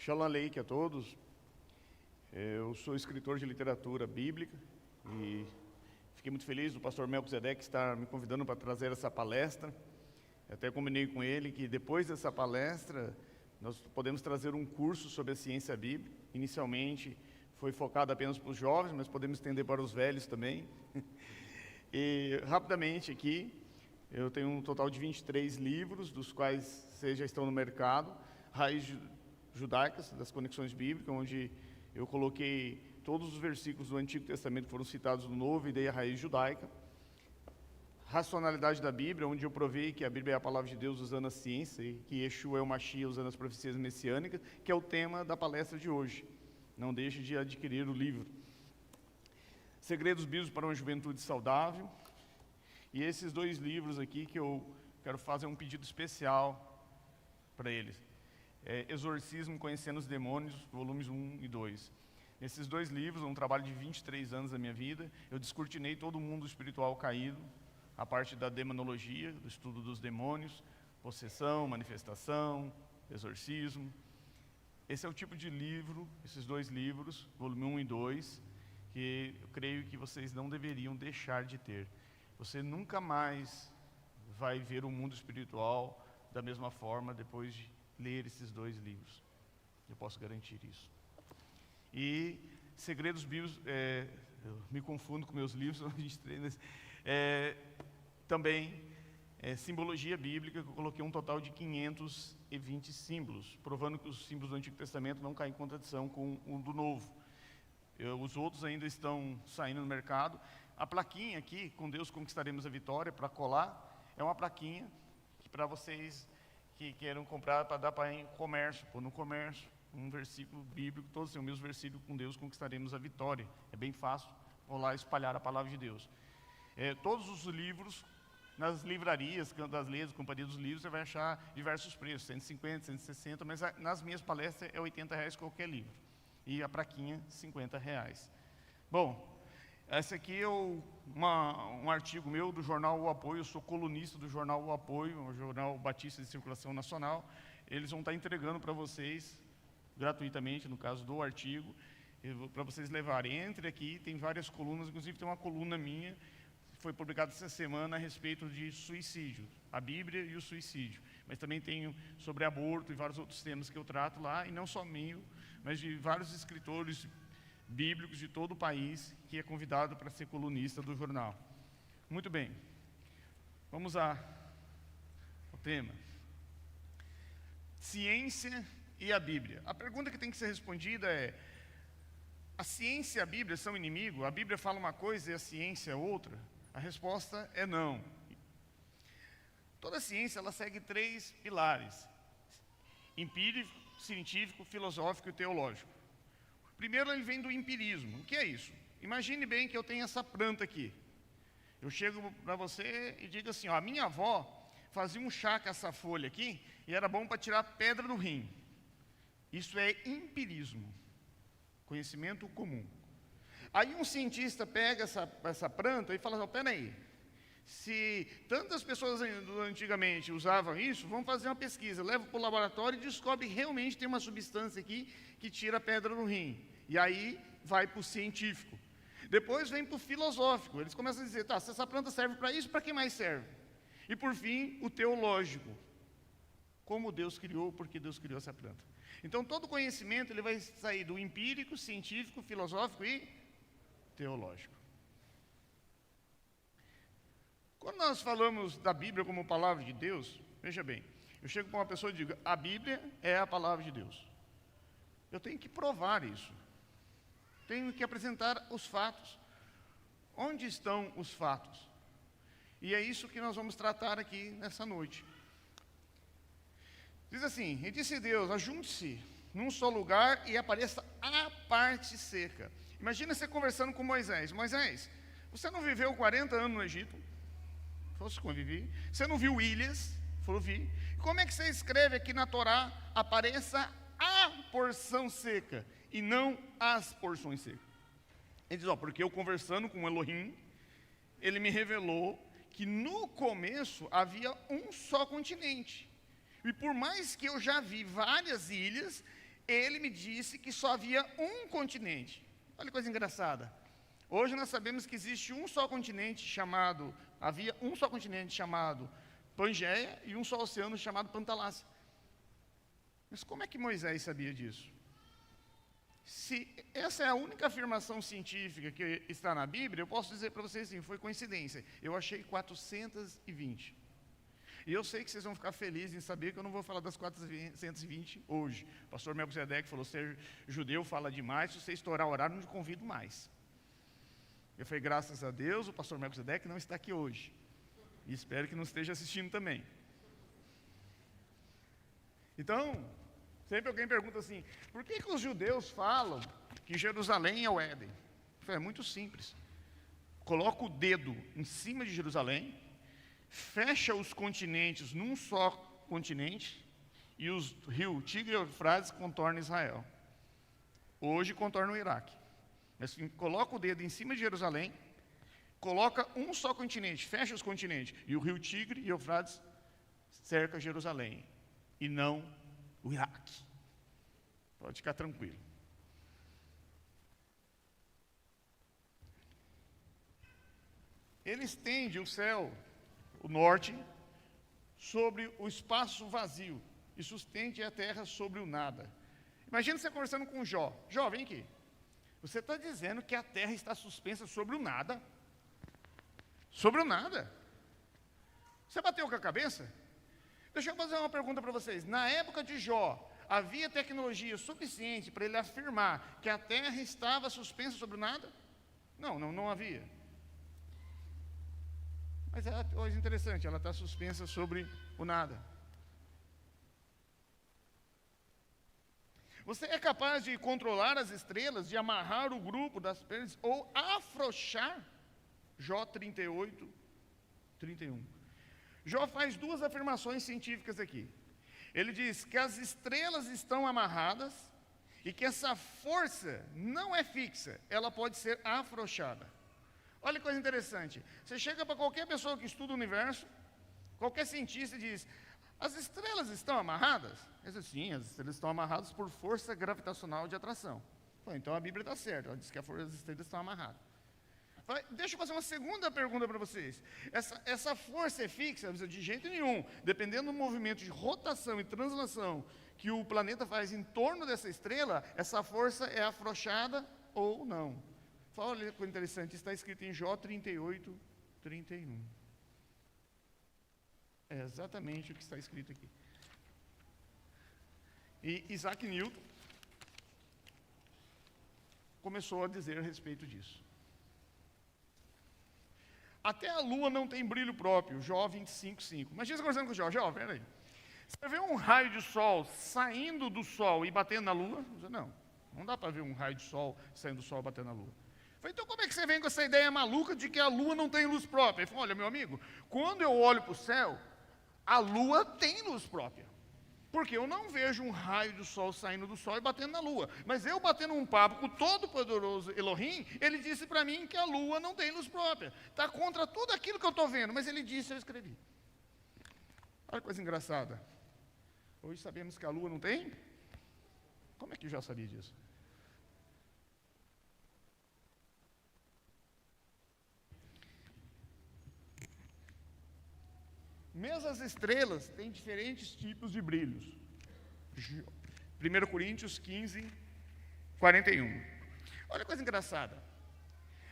Shalom Aleichem a todos. Eu sou escritor de literatura bíblica e fiquei muito feliz do pastor Melquisedeque estar me convidando para trazer essa palestra. Eu até combinei com ele que depois dessa palestra nós podemos trazer um curso sobre a ciência bíblica. Inicialmente foi focado apenas para os jovens, mas podemos estender para os velhos também. E rapidamente aqui, eu tenho um total de 23 livros, dos quais 6 já estão no mercado. Raízes Judaicas, das Conexões Bíblicas, onde eu coloquei todos os versículos do Antigo Testamento que foram citados no Novo e dei a raiz judaica. Racionalidade da Bíblia, onde eu provei que a Bíblia é a palavra de Deus usando a ciência e que Yeshua é o Mashiach usando as profecias messiânicas, que é o tema da palestra de hoje. Não deixe de adquirir o livro. Segredos Bíblicos para uma Juventude Saudável. E esses 2 livros aqui que eu quero fazer um pedido especial para eles. Exorcismo Conhecendo os Demônios, volumes 1 e 2. Nesses 2 livros, um trabalho de 23 anos da minha vida, eu descortinei todo o mundo espiritual caído, a parte da demonologia, do estudo dos demônios, possessão, manifestação, exorcismo. Esse é o tipo de livro, esses 2 livros, volume 1 e 2, que eu creio que vocês não deveriam deixar de ter. Você nunca mais vai ver o mundo espiritual da mesma forma depois de ler esses 2 livros. Eu posso garantir isso. E Segredos Bíblicos, eu me confundo com meus livros, também Simbologia Bíblica, que eu coloquei um total de 520 símbolos, provando que os símbolos do Antigo Testamento não caem em contradição com o do Novo. Os outros ainda estão saindo no mercado. A plaquinha aqui, com Deus conquistaremos a vitória, para colar, é uma plaquinha que para vocês que queiram comprar, para dar para ir comércio, pôr no comércio, um versículo bíblico, todos os meus versículos, com Deus conquistaremos a vitória. É bem fácil, vou lá espalhar a palavra de Deus. Todos os livros, nas livrarias, Canto das Letras, Companhia dos Livros, você vai achar diversos preços, 150, 160, mas nas minhas palestras é R$80 qualquer livro. E a plaquinha, R$50. Bom, esse aqui é um artigo meu do jornal O Apoio. Eu sou colunista do jornal O Apoio, um jornal batista de circulação nacional. Eles vão estar entregando para vocês, gratuitamente, no caso do artigo, para vocês levarem. Entre aqui, tem várias colunas, inclusive tem uma coluna minha, que foi publicada essa semana a respeito de suicídio, a Bíblia e o suicídio. Mas também tenho sobre aborto e vários outros temas que eu trato lá, e não só meu, mas de vários escritores bíblicos de todo o país, que é convidado para ser colunista do jornal. Muito bem, vamos ao tema. Ciência e a Bíblia. A pergunta que tem que ser respondida é: a ciência e a Bíblia são inimigos? A Bíblia fala uma coisa e a ciência é outra? A resposta é não. Toda ciência ela segue 3 pilares: empírico, científico, filosófico e teológico. Primeiro ele vem do empirismo. O que é isso? Imagine bem que eu tenho essa planta aqui. Eu chego para você e digo assim, ó, a minha avó fazia um chá com essa folha aqui e era bom para tirar pedra do rim. Isso é empirismo, conhecimento comum. Aí um cientista pega essa planta e fala, peraí, se tantas pessoas antigamente usavam isso, vamos fazer uma pesquisa, leva para o laboratório e descobre que realmente tem uma substância aqui que tira a pedra do rim. E aí vai para o científico. Depois vem para o filosófico. Eles começam a dizer, tá, se essa planta serve para isso, para que mais serve? E por fim, o teológico. Como Deus criou, por que Deus criou essa planta? Então todo conhecimento ele vai sair do empírico, científico, filosófico e teológico. Quando nós falamos da Bíblia como palavra de Deus, veja bem, eu chego para uma pessoa e digo, a Bíblia é a palavra de Deus. Eu tenho que provar isso. Tenho que apresentar os fatos. Onde estão os fatos? E é isso que nós vamos tratar aqui nessa noite. Diz assim, e disse Deus, ajunte-se num só lugar e apareça a parte seca. Imagina você conversando com Moisés. Moisés, você não viveu 40 anos no Egito? Fosse conviver. Você não viu ilhas? Falou, vi. Como é que você escreve aqui na Torá, apareça a porção seca e não as porções secas? Ele diz, porque eu conversando com Elohim, ele me revelou que no começo havia um só continente. E por mais que eu já vi várias ilhas, Ele me disse que só havia um continente. Olha que coisa engraçada. Hoje nós sabemos que existe havia um só continente chamado Pangeia e um só oceano chamado Pantalácia. Mas como é que Moisés sabia disso? Se essa é a única afirmação científica que está na Bíblia, eu posso dizer para vocês assim, foi coincidência. Eu achei 420. E eu sei que vocês vão ficar felizes em saber que eu não vou falar das 420 hoje. O pastor Melquisedeque falou, ser judeu fala demais, se você estourar o horário, não te convido mais. Eu falei, graças a Deus, o pastor Melquisedeque não está aqui hoje. E espero que não esteja assistindo também. Então, sempre alguém pergunta assim, por que os judeus falam que Jerusalém é o Éden? Eu falei, é muito simples. Coloca o dedo em cima de Jerusalém, fecha os continentes num só continente, e os rios Tigre e Eufrates contornam Israel. Hoje contornam o Iraque. Mas coloca o dedo em cima de Jerusalém, coloca um só continente, fecha os continentes, e o rio Tigre e Eufrates cerca Jerusalém, e não o Iraque. Pode ficar tranquilo. Ele estende o céu, o norte, sobre o espaço vazio, e sustente a terra sobre o nada. Imagina você conversando com Jó. Jó, vem aqui. Você está dizendo que a terra está suspensa sobre o nada? Sobre o nada? Você bateu com a cabeça? Deixa eu fazer uma pergunta para vocês. Na época de Jó, havia tecnologia suficiente para ele afirmar que a terra estava suspensa sobre o nada? Não havia. Mas é coisa interessante, ela está suspensa sobre o nada. Você é capaz de controlar as estrelas, de amarrar o grupo das pernas ou afrouxar? Jó 38, 31. Jó faz duas afirmações científicas aqui. Ele diz que as estrelas estão amarradas e que essa força não é fixa, ela pode ser afrouxada. Olha que coisa interessante. Você chega para qualquer pessoa que estuda o universo, qualquer cientista e diz, as estrelas estão amarradas? Ele diz, sim, as estrelas estão amarradas por força gravitacional de atração. Então a Bíblia está certa, ela diz que as estrelas estão amarradas. Deixa eu fazer uma segunda pergunta para vocês. Essa força é fixa? De jeito nenhum. Dependendo do movimento de rotação e translação que o planeta faz em torno dessa estrela, essa força é afrouxada ou não. Olha que interessante, está escrito em Jó 38, 31. É exatamente o que está escrito aqui. E Isaac Newton começou a dizer a respeito disso. Até a lua não tem brilho próprio, Jó 25, 5. Imagina você conversando com o Jó, peraí. Você vê um raio de sol saindo do sol e batendo na lua? Não dá para ver um raio de sol saindo do sol e batendo na lua. Então como é que você vem com essa ideia maluca de que a lua não tem luz própria? Ele falou, olha meu amigo, quando eu olho para o céu, a lua tem luz própria. Porque eu não vejo um raio de sol saindo do sol e batendo na lua. Mas eu batendo um papo com o todo-poderoso Elohim, ele disse para mim que a lua não tem luz própria. Está contra tudo aquilo que eu estou vendo, mas ele disse, eu escrevi. Olha que coisa engraçada. Hoje sabemos que a lua não tem? Como é que eu já sabia disso? Mesmo as estrelas têm diferentes tipos de brilhos. 1 Coríntios 15, 41. Olha que coisa engraçada.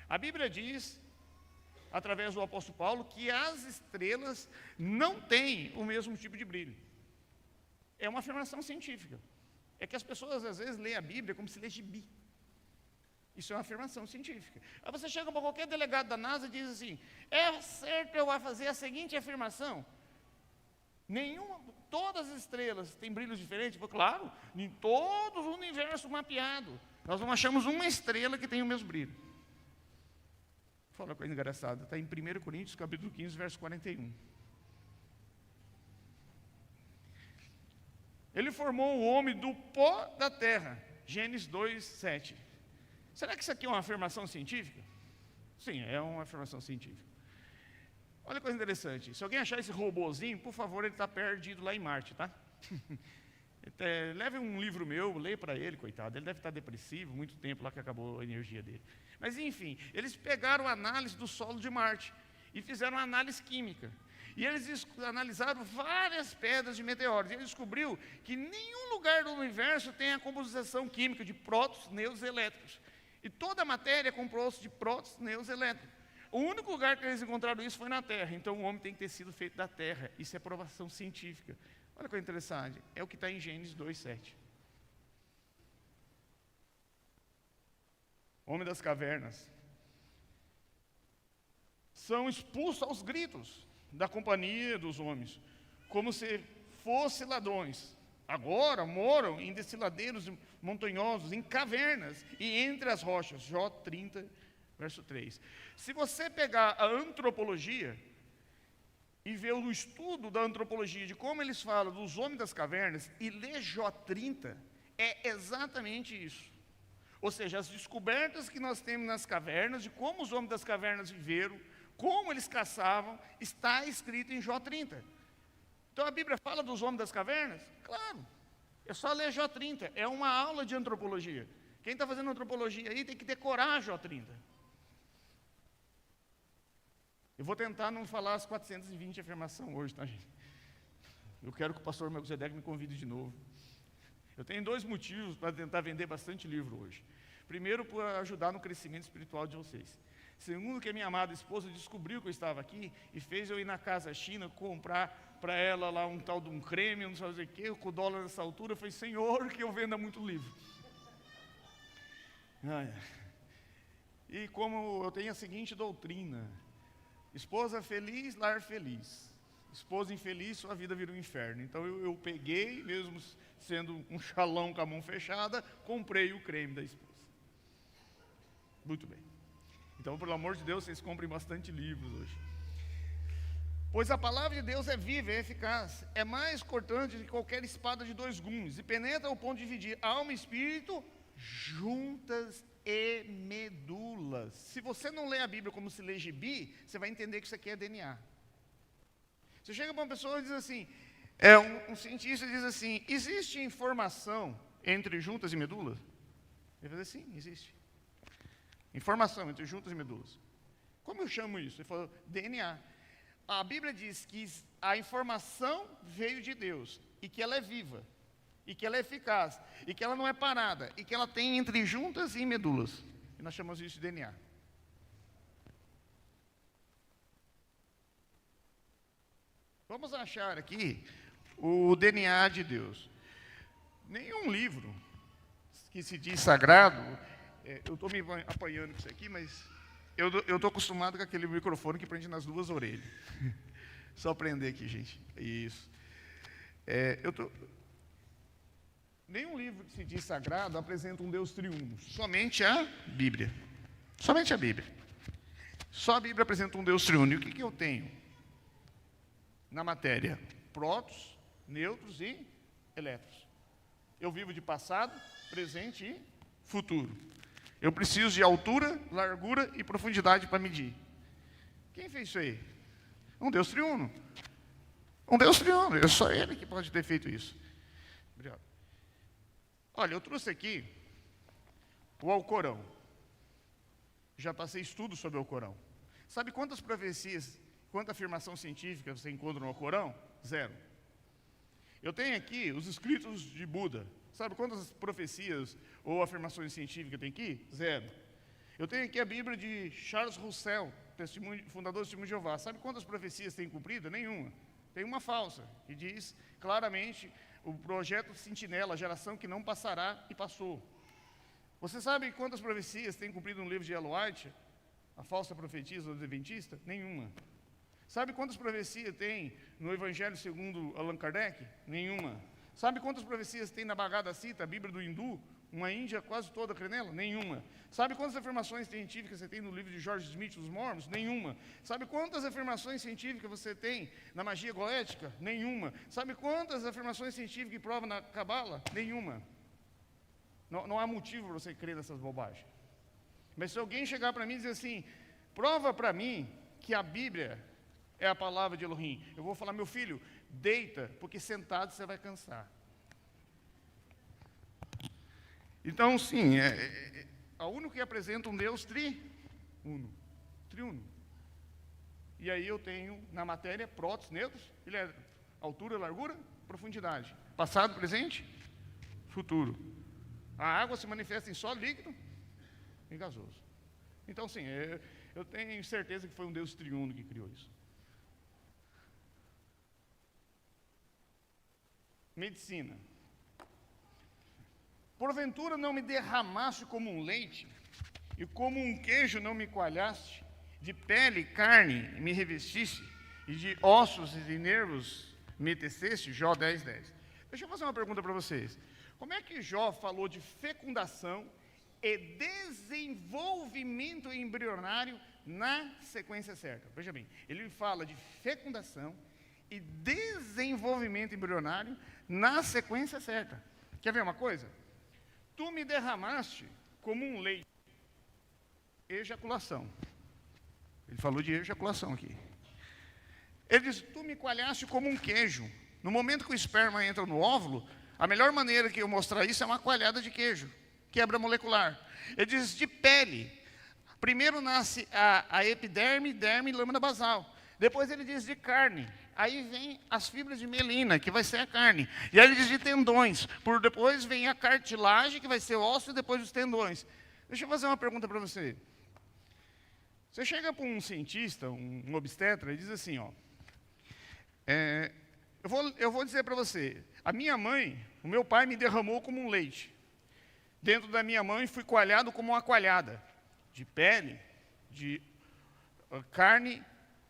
A Bíblia diz, através do apóstolo Paulo, que as estrelas não têm o mesmo tipo de brilho. É uma afirmação científica. É que as pessoas às vezes leem a Bíblia como se lê gibi. Isso é uma afirmação científica. Aí você chega para qualquer delegado da NASA e diz assim, é certo eu vou fazer a seguinte afirmação, todas as estrelas têm brilhos diferentes? Claro, em todo o universo mapeado, nós não achamos uma estrela que tenha o mesmo brilho. Fala uma coisa engraçada, está em 1 Coríntios, capítulo 15, verso 41. Ele formou o homem do pó da terra, Gênesis 2, 7. Será que isso aqui é uma afirmação científica? Sim, é uma afirmação científica. Olha que coisa interessante. Se alguém achar esse robozinho, por favor, ele está perdido lá em Marte, tá? Leve um livro meu, leia para ele, coitado. Ele deve estar depressivo, muito tempo lá que acabou a energia dele. Mas, enfim, eles pegaram a análise do solo de Marte e fizeram uma análise química. E eles analisaram várias pedras de meteoros. E eles descobriu que nenhum lugar do universo tem a composição química de prótons, nêutrons e elétrons. E toda a matéria é composta de prótons, nêutrons e elétrons. O único lugar que eles encontraram isso foi na Terra. Então, o homem tem que ter sido feito da Terra. Isso é provação científica. Olha que coisa interessante. É o que está em Gênesis 2:7. Homem das cavernas são expulsos aos gritos da companhia dos homens, como se fossem ladrões. Agora moram em desfiladeiros montanhosos, em cavernas e entre as rochas. Jó 30, verso 3. Se você pegar a antropologia e ver o estudo da antropologia, de como eles falam dos homens das cavernas, e ler Jó 30, é exatamente isso. Ou seja, as descobertas que nós temos nas cavernas, de como os homens das cavernas viveram, como eles caçavam, está escrito em Jó 30. Então a Bíblia fala dos homens das cavernas? Claro, é só ler Jó 30, é uma aula de antropologia. Quem está fazendo antropologia aí tem que decorar Jó 30. Eu vou tentar não falar as 420 afirmações hoje, tá, gente? Eu quero que o pastor Melquisedeque me convide de novo. Eu tenho 2 motivos para tentar vender bastante livro hoje. Primeiro, para ajudar no crescimento espiritual de vocês. Segundo, que a minha amada esposa descobriu que eu estava aqui e fez eu ir na Casa China comprar para ela lá um tal de um creme, não sei o quê, com o dólar nessa altura. Eu falei, Senhor, que eu venda muito livro. E como eu tenho a seguinte doutrina: esposa feliz, lar feliz. Esposa infeliz, sua vida vira um inferno. Então eu peguei, mesmo sendo um xalão com a mão fechada, comprei o creme da esposa. Muito bem. Então, pelo amor de Deus, vocês comprem bastante livros hoje. Pois a palavra de Deus é viva, é eficaz, é mais cortante que qualquer espada de 2 gumes, e penetra ao ponto de dividir alma e espírito, juntas e medulas. Se você não lê a Bíblia como se lê gibi, você vai entender que isso aqui é DNA. Você chega para uma pessoa e diz assim, um cientista diz assim, existe informação entre juntas e medulas? Ele vai dizer, sim, existe. Informação entre juntas e medulas. Como eu chamo isso? Ele falou, DNA. A Bíblia diz que a informação veio de Deus, e que ela é viva, e que ela é eficaz, e que ela não é parada, e que ela tem entre juntas e medulas. E nós chamamos isso de DNA. Vamos achar aqui o DNA de Deus. Nenhum livro que se diz sagrado, eu estou me apanhando com isso aqui, mas eu estou acostumado com aquele microfone que prende nas 2 orelhas. Só prender aqui, gente. Isso. Nenhum livro que se diz sagrado apresenta um Deus triuno. Somente a Bíblia. Somente a Bíblia. Só a Bíblia apresenta um Deus triuno. E o que eu tenho na matéria? Prótons, nêutrons e elétrons. Eu vivo de passado, presente e futuro. Eu preciso de altura, largura e profundidade para medir. Quem fez isso aí? Um Deus triuno. Um Deus triuno. É só Ele que pode ter feito isso. Obrigado. Olha, eu trouxe aqui o Alcorão. Já passei estudo sobre o Alcorão. Sabe quantas profecias, quanta afirmação científica você encontra no Alcorão? 0. Eu tenho aqui os escritos de Buda. Sabe quantas profecias ou afirmações científicas tem aqui? 0. Eu tenho aqui a Bíblia de Charles Russell, fundador do Testemunho de Jeová. Sabe quantas profecias tem cumprida? Nenhuma. Tem uma falsa, que diz claramente o projeto Sentinela, a geração que não passará, e passou. Você sabe quantas profecias tem cumprido no livro de Ellen White, a falsa profetisa do Adventista? Nenhuma. Sabe quantas profecias tem no Evangelho segundo Allan Kardec? Nenhuma. Sabe quantas profecias tem na Bhagavad Gita, a Bíblia do hindu? Uma Índia quase toda crê nela? Nenhuma. Sabe quantas afirmações científicas você tem no livro de George Smith, Os Mormons? Nenhuma. Sabe quantas afirmações científicas você tem na magia goética? Nenhuma. Sabe quantas afirmações científicas que provam na Cabala? Nenhuma. Não há motivo para você crer nessas bobagens. Mas se alguém chegar para mim e dizer assim, prova para mim que a Bíblia é a palavra de Elohim, eu vou falar, meu filho, deita, porque sentado você vai cansar. Então, sim, a único que apresenta um Deus triuno. E aí eu tenho, na matéria, prótons, nêutrons, ele é altura, largura, profundidade. Passado, presente, futuro. A água se manifesta em sólido, líquido e gasoso. Então, sim, eu tenho certeza que foi um Deus triuno que criou isso. Medicina. Porventura não me derramaste como um leite, e como um queijo não me coalhaste, de pele e carne me revestiste, e de ossos e de nervos me teceste, Jó 10:10. Deixa eu fazer uma pergunta para vocês. Como é que Jó falou de fecundação e desenvolvimento embrionário na sequência certa? Veja bem, ele fala de fecundação e desenvolvimento embrionário na sequência certa. Quer ver uma coisa? Tu me derramaste como um leite. Ejaculação. Ele falou de ejaculação aqui. Ele diz, tu me coalhaste como um queijo. No momento que o esperma entra no óvulo, a melhor maneira que eu mostrar isso é uma coalhada de queijo, quebra molecular. Ele diz de pele. Primeiro nasce a epiderme, derme e lâmina basal. Depois ele diz de carne. Aí vem as fibras de mielina, que vai ser a carne. E aí ele diz de tendões. Por depois vem a cartilagem, que vai ser o osso, e depois os tendões. Deixa eu fazer uma pergunta para você. Você chega para um cientista, um obstetra, e diz assim, ó, eu vou dizer para você, a minha mãe, o meu pai me derramou como um leite. Dentro da minha mãe fui coalhado como uma coalhada, de pele, de carne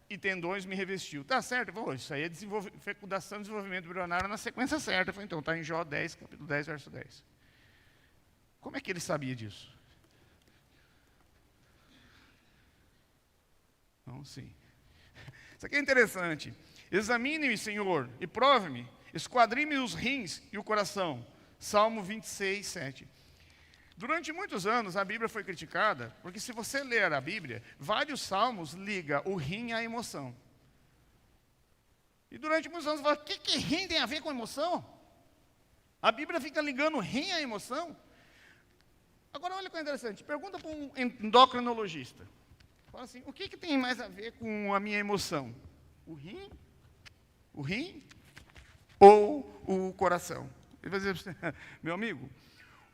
e tendões me revestiu. Tá certo? Falou, isso aí é fecundação e desenvolvimento embrionário na sequência certa. Falei, então, está em Jó 10, capítulo 10, verso 10. Como é que ele sabia disso? Não, sim. Isso aqui é interessante. Examine-me, Senhor, e prove-me, esquadrine-me os rins e o coração. Salmo 26, 7. Durante muitos anos, a Bíblia foi criticada, porque se você ler a Bíblia, vários salmos ligam o rim à emoção. E durante muitos anos, você fala, o que rim tem a ver com emoção? A Bíblia fica ligando rim à emoção? Agora, olha que interessante, pergunta para um endocrinologista. Fala assim, o que tem mais a ver com a minha emoção? O rim ou o coração? Ele vai dizer, meu amigo,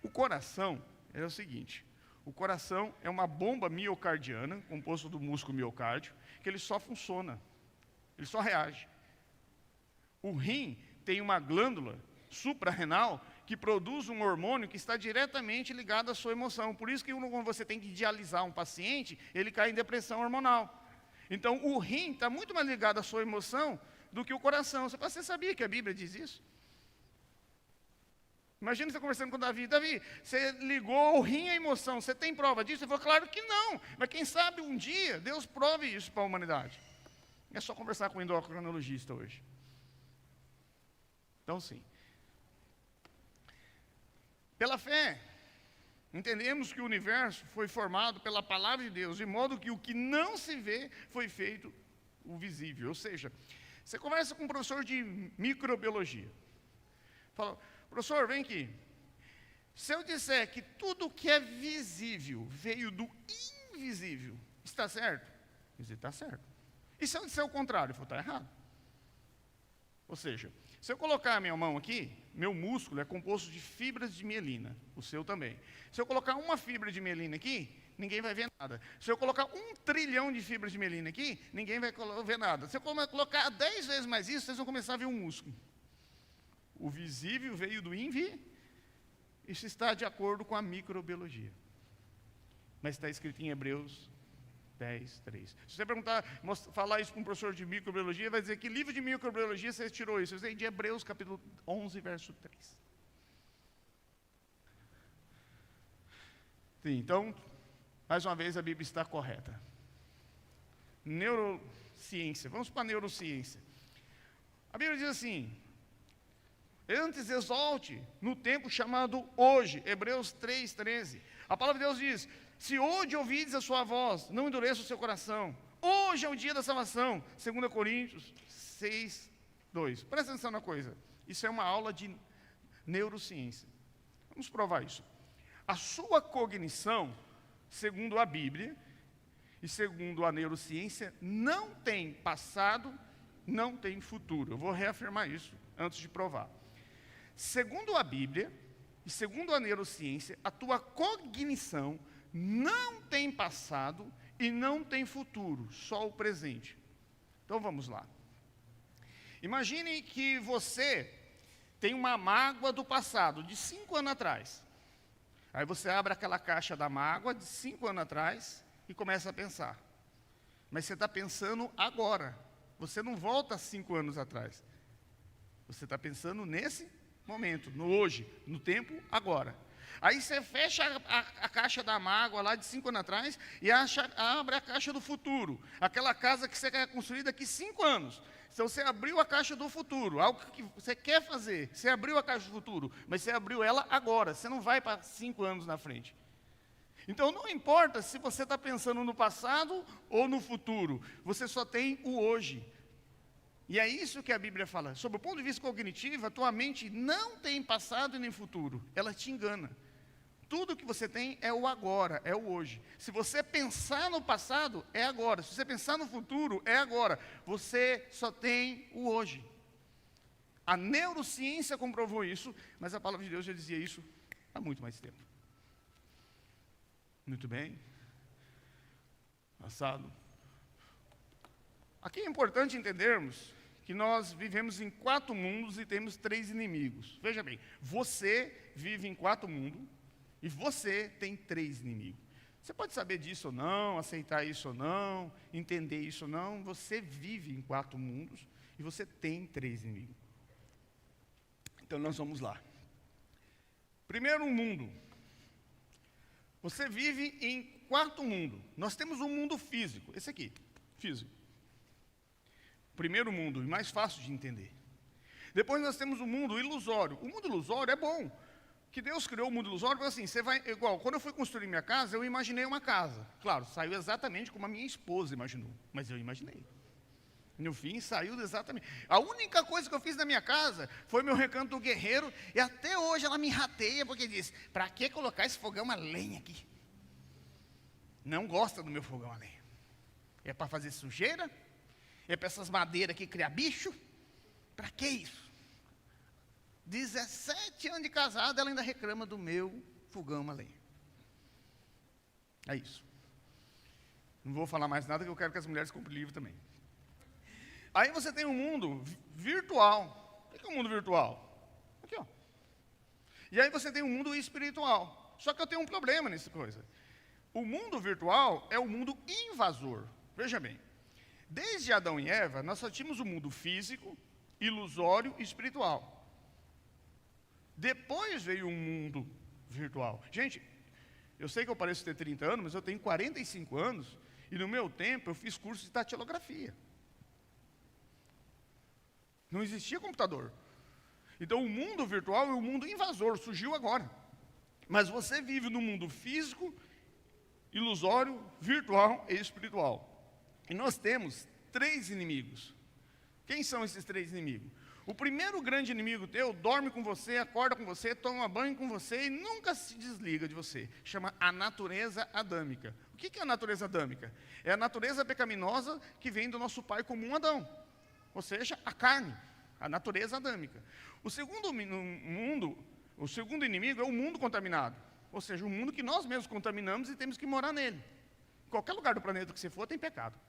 o coração é o seguinte, o coração é uma bomba miocardiana, composto do músculo miocárdio, que ele só funciona, ele só reage. O rim tem uma glândula suprarrenal que produz um hormônio que está diretamente ligado à sua emoção. Por isso que quando você tem que dialisar um paciente, ele cai em depressão hormonal. Então, o rim está muito mais ligado à sua emoção do que o coração. Você sabia que a Bíblia diz isso? Imagina você conversando com Davi. Davi, você ligou o rim à emoção. Você tem prova disso? Ele falou, claro que não. Mas quem sabe um dia Deus prove isso para a humanidade. É só conversar com um endocrinologista hoje. Então, sim. Pela fé, entendemos que o universo foi formado pela palavra de Deus, de modo que o que não se vê foi feito o visível. Ou seja, você conversa com um professor de microbiologia. Fala, professor, vem aqui. Se eu disser que tudo que é visível veio do invisível, está certo? Ele está certo. E se eu disser o contrário? Ele falou, está errado. Ou seja, se eu colocar a minha mão aqui, meu músculo é composto de fibras de mielina, o seu também. Se eu colocar uma fibra de mielina aqui, ninguém vai ver nada. Se eu colocar 1 trilhão de fibras de mielina aqui, ninguém vai ver nada. Se eu colocar 10 vezes mais isso, vocês vão começar a ver um músculo. O visível veio do invisível. Isso está de acordo com a microbiologia. Mas está escrito em Hebreus 10, 3. Se você falar isso para um professor de microbiologia, ele vai dizer que livro de microbiologia você tirou isso. Eu sei de Hebreus capítulo 11, verso 3. Sim, então, mais uma vez a Bíblia está correta. Neurociência, vamos para a neurociência. A Bíblia diz assim, antes exalte no tempo chamado hoje, Hebreus 3, 13. A palavra de Deus diz, se hoje ouvides a sua voz, não endureça o seu coração. Hoje é o dia da salvação. 2 Coríntios 6, 2. Presta atenção na coisa. Isso é uma aula de neurociência. Vamos provar isso. A sua cognição, segundo a Bíblia e segundo a neurociência, não tem passado, não tem futuro. Eu vou reafirmar isso antes de provar. Segundo a Bíblia e segundo a neurociência, a tua cognição não tem passado e não tem futuro, só o presente. Então vamos lá. Imagine que você tem uma mágoa do passado, de 5 anos atrás. Aí você abre aquela caixa da mágoa de 5 anos atrás e começa a pensar. Mas você está pensando agora. Você não volta 5 anos atrás. Você está pensando nesse momento, no hoje, no tempo agora. Aí você fecha a caixa da mágoa lá de 5 anos atrás e abre a caixa do futuro. Aquela casa que você quer construir daqui 5 anos. Então você abriu a caixa do futuro, algo que você quer fazer. Você abriu a caixa do futuro, mas você abriu ela agora. Você não vai para 5 anos na frente. Então não importa se você está pensando no passado ou no futuro. Você só tem o hoje. E é isso que a Bíblia fala. Sob o ponto de vista cognitivo, a tua mente não tem passado e nem futuro. Ela te engana. Tudo que você tem é o agora, é o hoje. Se você pensar no passado, é agora. Se você pensar no futuro, é agora. Você só tem o hoje. A neurociência comprovou isso, mas a palavra de Deus já dizia isso há muito mais tempo. Muito bem. Passado. Aqui é importante entendermos que nós vivemos em 4 mundos e temos 3 inimigos. Veja bem, você vive em 4 mundos, e você tem 3 inimigos. Você pode saber disso ou não, aceitar isso ou não, entender isso ou não. Você vive em 4 mundos e você tem 3 inimigos. Então nós vamos lá. Primeiro mundo. Você vive em 4 mundo. Nós temos um mundo físico. Esse aqui, físico. Primeiro mundo, e mais fácil de entender. Depois nós temos o mundo ilusório. O mundo ilusório é bom. Que Deus criou o mundo ilusório, porque assim, você vai, igual, quando eu fui construir minha casa, eu imaginei uma casa. Claro, saiu exatamente como a minha esposa imaginou, mas eu imaginei. No fim, saiu exatamente. A única coisa que eu fiz na minha casa foi meu recanto do guerreiro, e até hoje ela me rateia, porque diz, para que colocar esse fogão a lenha aqui? Não gosta do meu fogão a lenha. É para fazer sujeira? É para essas madeiras aqui criar bicho? Para que isso? 17 anos de casada, ela ainda reclama do meu fogão a lenha. É isso. Não vou falar mais nada, que eu quero que as mulheres comprem livro também. Aí você tem um mundo virtual. O que é um mundo virtual? Aqui, ó. E aí você tem um mundo espiritual. Só que eu tenho um problema nessa coisa. O mundo virtual é o mundo invasor. Veja bem. Desde Adão e Eva, nós só tínhamos o mundo físico, ilusório e espiritual. Depois veio um mundo virtual. Gente, eu sei que eu pareço ter 30 anos, mas eu tenho 45 anos, e no meu tempo eu fiz curso de datilografia. Não existia computador. Então o mundo virtual é o mundo invasor, surgiu agora. Mas você vive no mundo físico, ilusório, virtual e espiritual. E nós temos 3 inimigos. Quem são esses 3 inimigos? O primeiro grande inimigo teu dorme com você, acorda com você, toma banho com você e nunca se desliga de você. Chama a natureza adâmica. O que é a natureza adâmica? É a natureza pecaminosa que vem do nosso pai comum Adão. Ou seja, a carne, a natureza adâmica. O segundo inimigo é o mundo contaminado. Ou seja, o mundo que nós mesmos contaminamos e temos que morar nele. Em qualquer lugar do planeta que você for, tem pecado.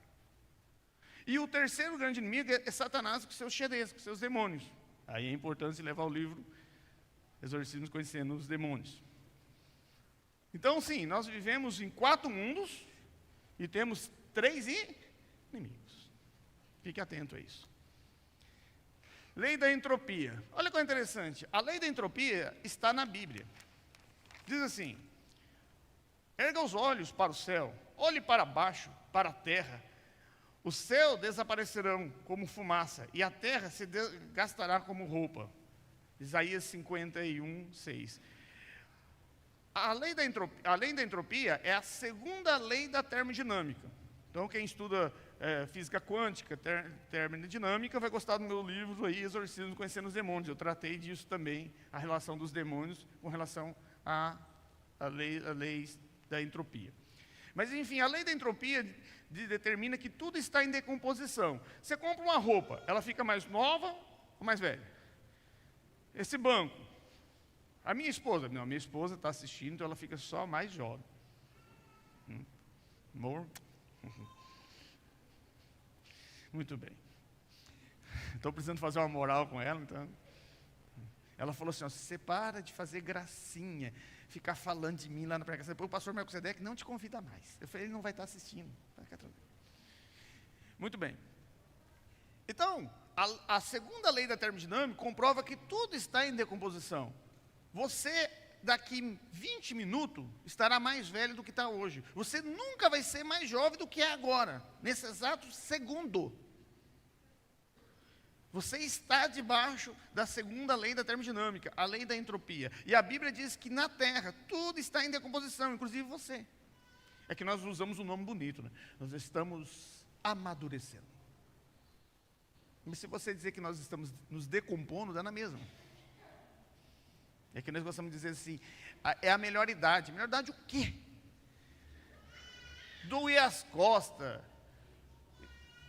E o terceiro grande inimigo é Satanás com seus xerês, com seus demônios. Aí é importante levar o livro Exorcismos Conhecendo os Demônios. Então, sim, nós vivemos em 4 mundos e temos 3 inimigos. Fique atento a isso. Lei da entropia. Olha que interessante. A lei da entropia está na Bíblia. Diz assim: erga os olhos para o céu, olhe para baixo, para a terra. O céu desaparecerão como fumaça, e a terra se gastará como roupa. Isaías 51, 6. A lei da entropia é a segunda lei da termodinâmica. Então, quem estuda física quântica, termodinâmica, vai gostar do meu livro aí, Exorcismo Conhecendo os Demônios. Eu tratei disso também, a relação dos demônios com relação à a lei da entropia. Mas, enfim, a lei da entropia determina que tudo está em decomposição. Você compra uma roupa, ela fica mais nova ou mais velha? Esse banco. A minha esposa está assistindo, então ela fica só mais jovem. Amor? Muito bem. Estou precisando fazer uma moral com ela, então. Ela falou assim, você para de fazer gracinha, ficar falando de mim lá na pregação. Depois o pastor Melquisedeque não te convida mais. Eu falei, ele não vai estar assistindo. Muito bem. Então, a segunda lei da termodinâmica comprova que tudo está em decomposição. Você, daqui 20 minutos, estará mais velho do que está hoje. Você nunca vai ser mais jovem do que é agora, nesse exato segundo. Você está debaixo da segunda lei da termodinâmica, a lei da entropia. E a Bíblia diz que na Terra tudo está em decomposição, inclusive você. É que nós usamos um nome bonito, né? Nós estamos amadurecendo. Mas se você dizer que nós estamos nos decompondo, dá na mesma. É que nós gostamos de dizer assim, é a melhor idade. Melhor idade o quê? Doer as costas,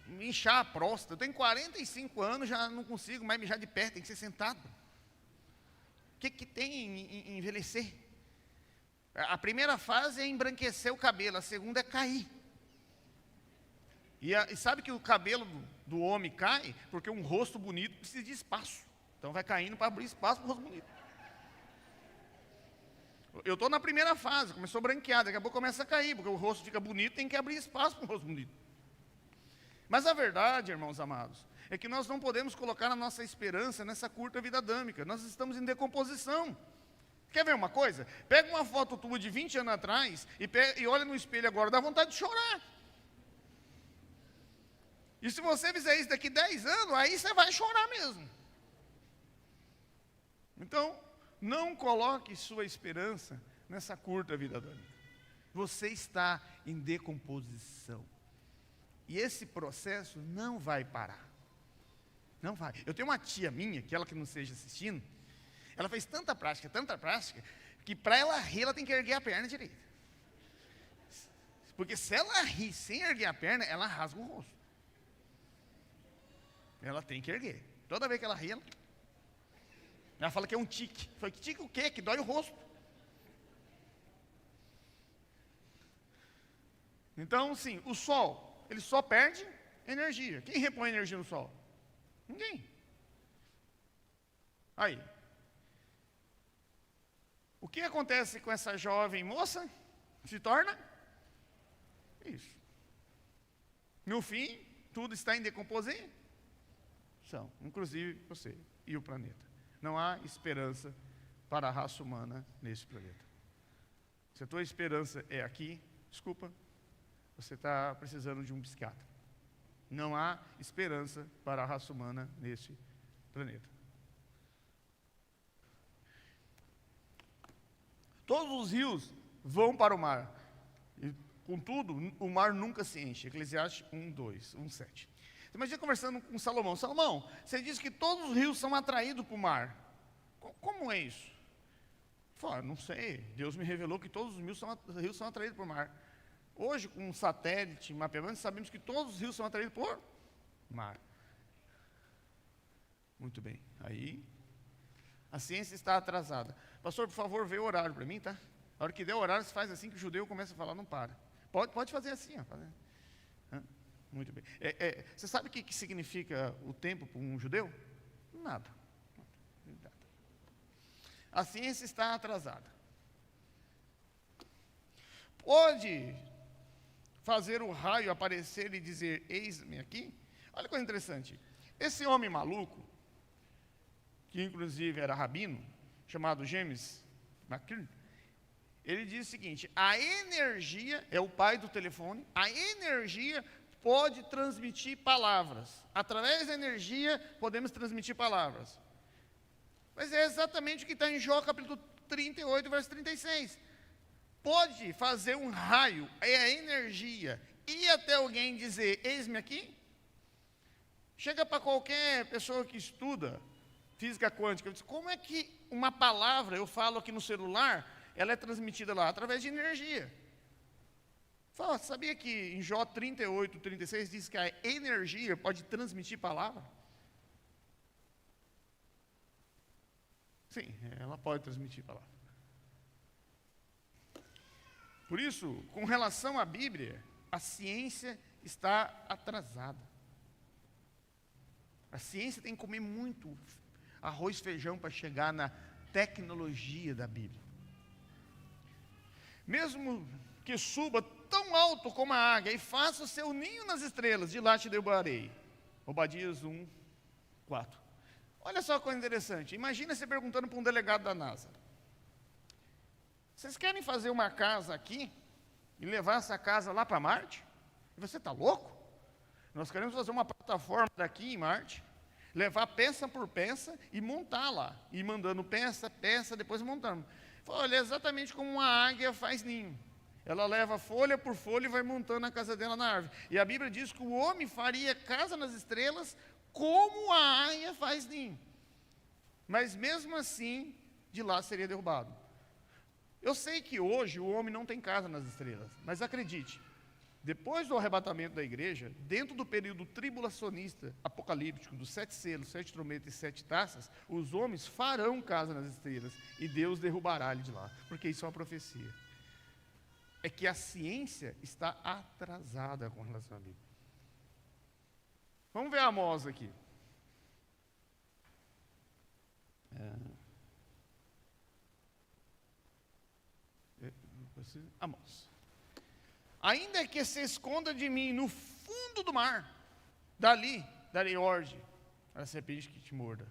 me inchar a próstata. Eu tenho 45 anos, já não consigo mais mijar de pé, tem que ser sentado. O que tem em envelhecer? A primeira fase é embranquecer o cabelo, a segunda é cair. E sabe que o cabelo do homem cai porque um rosto bonito precisa de espaço. Então vai caindo para abrir espaço para o rosto bonito. Eu estou na primeira fase, começou a branquear, daqui a pouco começa a cair, porque o rosto fica bonito, tem que abrir espaço para o rosto bonito. Mas a verdade, irmãos amados, é que nós não podemos colocar a nossa esperança nessa curta vida adâmica. Nós estamos em decomposição. Quer ver uma coisa? Pega uma foto tua de 20 anos atrás e olha no espelho agora, dá vontade de chorar. E se você fizer isso daqui 10 anos, aí você vai chorar mesmo. Então, não coloque sua esperança nessa curta vida adâmica. Você está em decomposição. E esse processo não vai parar. Não vai. Eu tenho uma tia minha, que ela que não esteja assistindo, ela fez tanta prática, que para ela rir, ela tem que erguer a perna direita. Porque se ela rir sem erguer a perna, ela rasga o rosto. Ela tem que erguer. Toda vez que ela ri, ela fala que é um tique. Eu falei, que tique o quê? Que dói o rosto. Então, sim, o sol, ele só perde energia. Quem repõe energia no sol? Ninguém. Aí. O que acontece com essa jovem moça? Se torna isso. No fim, tudo está em decomposição, inclusive você e o planeta. Não há esperança para a raça humana nesse planeta. Se a tua esperança é aqui, desculpa, você está precisando de um psiquiatra. Não há esperança para a raça humana nesse planeta. Todos os rios vão para o mar. E, contudo, o mar nunca se enche. Eclesiastes 1:2, 1:7. Você imagina conversando com Salomão. Salomão, você diz que todos os rios são atraídos para o mar. Como é isso? Fala, não sei. Deus me revelou que todos os rios são atraídos para o mar. Hoje, com um satélite, mapeamento, sabemos que todos os rios são atraídos por mar. Muito bem. Aí, a ciência está atrasada. Pastor, por favor, vê o horário para mim, tá? A hora que der o horário, você faz assim que o judeu começa a falar, não para. Pode fazer assim, ó. Muito bem. Você sabe o que significa o tempo para um judeu? Nada. A ciência está atrasada. Pode fazer o raio aparecer e dizer, eis-me aqui? Olha que coisa interessante. Esse homem maluco, que inclusive era rabino, chamado James McKinney, ele diz o seguinte, a energia, é o pai do telefone, a energia pode transmitir palavras. Através da energia, podemos transmitir palavras. Mas é exatamente o que está em Jó, capítulo 38, verso 36. Pode fazer um raio, é a energia, ir até alguém dizer, eis-me aqui? Chega para qualquer pessoa que estuda física quântica, diz, como é que uma palavra, eu falo aqui no celular, ela é transmitida lá através de energia. Fala, sabia que em Jó 38, 36 diz que a energia pode transmitir palavra? Sim, ela pode transmitir palavra. Por isso, com relação à Bíblia, a ciência está atrasada. A ciência tem que comer muito arroz e feijão para chegar na tecnologia da Bíblia. Mesmo que suba tão alto como a águia e faça o seu ninho nas estrelas, de lá te derrubarei. Obadias 1, 4. Olha só que coisa interessante. Imagina você perguntando para um delegado da NASA: vocês querem fazer uma casa aqui e levar essa casa lá para Marte? E você está louco? Nós queremos fazer uma plataforma daqui em Marte, levar peça por peça e montar lá. E mandando peça, depois montando. Olha, é exatamente como uma águia faz ninho. Ela leva folha por folha e vai montando a casa dela na árvore. E a Bíblia diz que o homem faria casa nas estrelas como a águia faz ninho. Mas mesmo assim, de lá seria derrubado. Eu sei que hoje o homem não tem casa nas estrelas, mas acredite, depois do arrebatamento da igreja, dentro do período tribulacionista apocalíptico, dos 7 selos, 7 trombetas e 7 taças, os homens farão casa nas estrelas e Deus derrubará ele de lá, porque isso é uma profecia. É que a ciência está atrasada com relação à Bíblia. Vamos ver Amós aqui. Amós. Ainda que se esconda de mim no fundo do mar, dali darei ordem à serpente que te morda.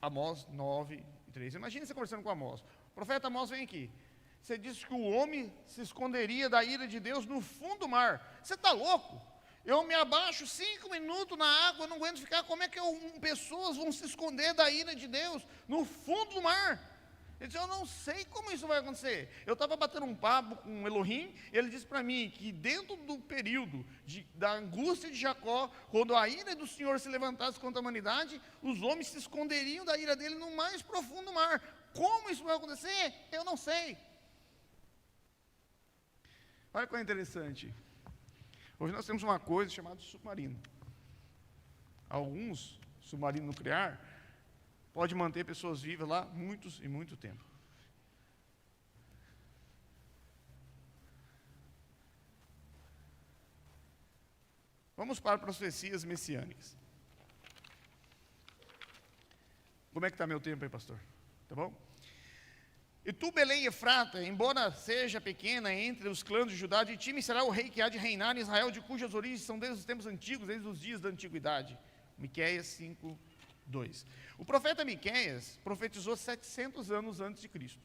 Amós 9, 3. Imagina você conversando com Amós. O profeta Amós vem aqui. Você disse que o homem se esconderia da ira de Deus no fundo do mar. Você está louco? Eu me abaixo 5 minutos na água, eu não aguento ficar. Como é que pessoas vão se esconder da ira de Deus no fundo do mar? Ele disse, eu não sei como isso vai acontecer. Eu estava batendo um papo com Elohim, e ele disse para mim que dentro do período da angústia de Jacó, quando a ira do Senhor se levantasse contra a humanidade, os homens se esconderiam da ira dele no mais profundo mar. Como isso vai acontecer? Eu não sei. Olha que coisa interessante. Hoje nós temos uma coisa chamada submarino. Alguns submarinos nucleares podem manter pessoas vivas lá muitos e muito tempo. Vamos para profecias messiânicas. Como é que está meu tempo aí, pastor? Tá bom? E tu, Belém e Efrata, embora seja pequena entre os clãs de Judá, de ti será o rei que há de reinar em Israel, de cujas origens são desde os tempos antigos, desde os dias da antiguidade. Miqueias 5, 2. O profeta Miqueias profetizou 700 anos antes de Cristo.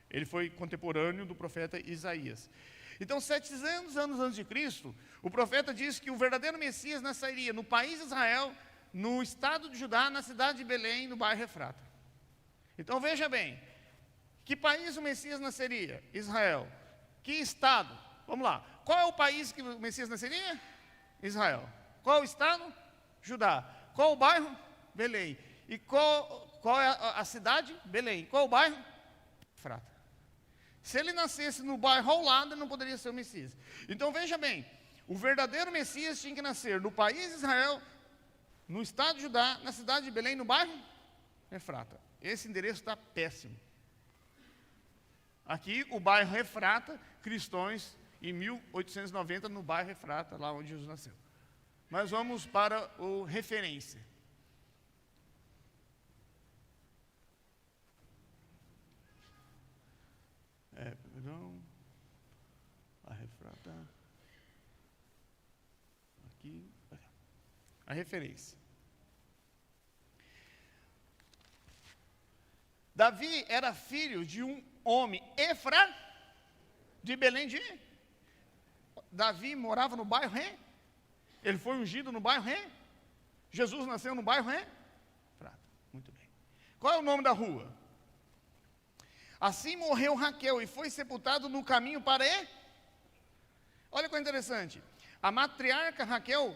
Ele foi contemporâneo do profeta Isaías. Então, 700 anos antes de Cristo, o profeta diz que o verdadeiro Messias nasceria no país de Israel, no estado de Judá, na cidade de Belém, no bairro Efrata. Então, veja bem. Que país o Messias nasceria? Israel. Que estado? Vamos lá. Qual é o país que o Messias nasceria? Israel. Qual é o estado? Judá. Qual o bairro? Belém. E qual é a cidade? Belém. Qual o bairro? Efrata. Se ele nascesse no bairro ao lado, ele não poderia ser o Messias. Então veja bem, o verdadeiro Messias tinha que nascer no país de Israel, no estado de Judá, na cidade de Belém, no bairro Efrata. Esse endereço está péssimo. Aqui, o bairro Efrata, cristãos, em 1890, no bairro Efrata, lá onde Jesus nasceu. Mas vamos para o referência. Perdão. A Efrata. Aqui. A referência. Davi era filho de um homem de Belém de Davi morava no bairro ele foi ungido no bairro Jesus nasceu no bairro Efrata. Muito bem. Qual é o nome da rua? Assim morreu Raquel e foi sepultado no caminho para Olha que interessante. A matriarca Raquel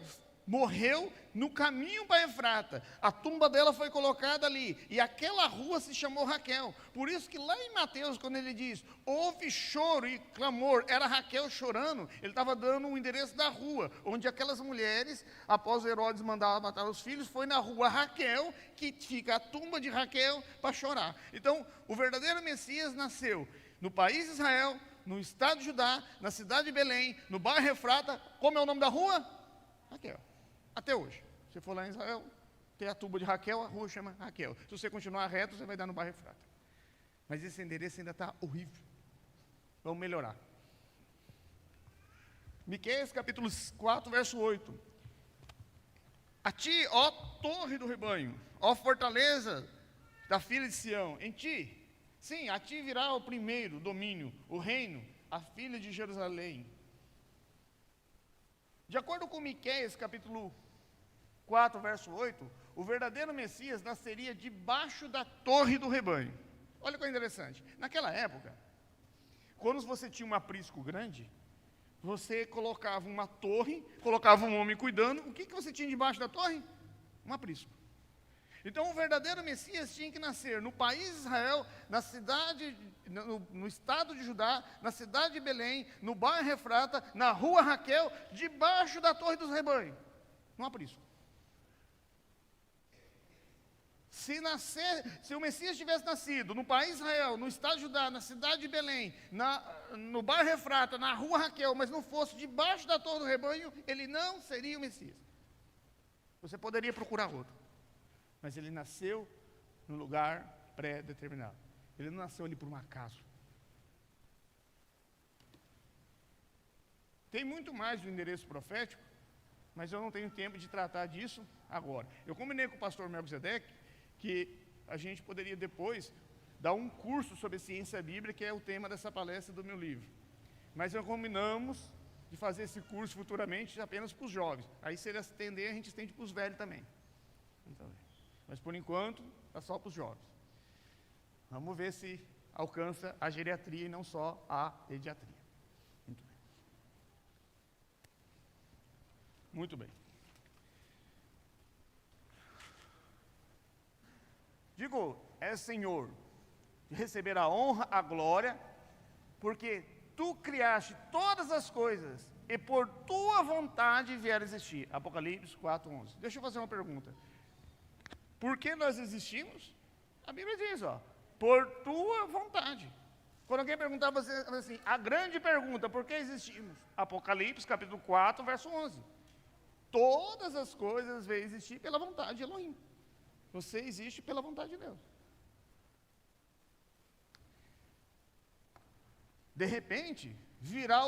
morreu no caminho para Efrata. A tumba dela foi colocada ali. E aquela rua se chamou Raquel. Por isso que lá em Mateus, quando ele diz, houve choro e clamor, era Raquel chorando, ele estava dando o endereço da rua, onde aquelas mulheres, após Herodes mandar matar os filhos, foi na rua Raquel, que fica a tumba de Raquel, para chorar. Então, o verdadeiro Messias nasceu no país de Israel, no estado de Judá, na cidade de Belém, no bairro Efrata. Como é o nome da rua? Raquel. Até hoje. Se for lá em Israel, tem a tumba de Raquel, a rua chama Raquel. Se você continuar reto, você vai dar no bairro Efrata. Mas esse endereço ainda está horrível. Vamos melhorar. Miqueias capítulo 4, verso 8. A ti, ó torre do rebanho, ó fortaleza da filha de Sião, em ti, sim, a ti virá o primeiro domínio, o reino, a filha de Jerusalém. De acordo com Miqueias capítulo 4, verso 8, o verdadeiro Messias nasceria debaixo da torre do rebanho. Olha que coisa interessante. Naquela época, quando você tinha um aprisco grande, você colocava uma torre, colocava um homem cuidando. O que você tinha debaixo da torre? Um aprisco. Então, o verdadeiro Messias tinha que nascer no país de Israel, na cidade, no estado de Judá, na cidade de Belém, no bairro Efrata, na rua Raquel, debaixo da torre dos rebanhos. Um aprisco. Se o Messias tivesse nascido no país de Israel, no estado de Judá, na cidade de Belém, no bairro Efrata, na rua Raquel, mas não fosse debaixo da torre do rebanho, ele não seria o Messias. Você poderia procurar outro. Mas ele nasceu no lugar pré-determinado. Ele não nasceu ali por um acaso. Tem muito mais do endereço profético, mas eu não tenho tempo de tratar disso agora. Eu combinei com o pastor Melquisedeque que a gente poderia depois dar um curso sobre ciência bíblica, que é o tema dessa palestra do meu livro. Mas nós combinamos de fazer esse curso futuramente apenas para os jovens. Aí, se ele atender, a gente estende para os velhos também. Então, mas, por enquanto, é só para os jovens. Vamos ver se alcança a geriatria e não só a pediatria. Muito bem. Muito bem. Digo, é Senhor, de receber a honra, a glória, porque tu criaste todas as coisas e por tua vontade vieram existir. Apocalipse 4:11. Deixa eu fazer uma pergunta. Por que nós existimos? A Bíblia diz, por tua vontade. Quando alguém perguntar, você assim, a grande pergunta, por que existimos? Apocalipse capítulo 4, verso 11. Todas as coisas vêm existir pela vontade de Elohim. Você existe pela vontade de Deus. De repente, virá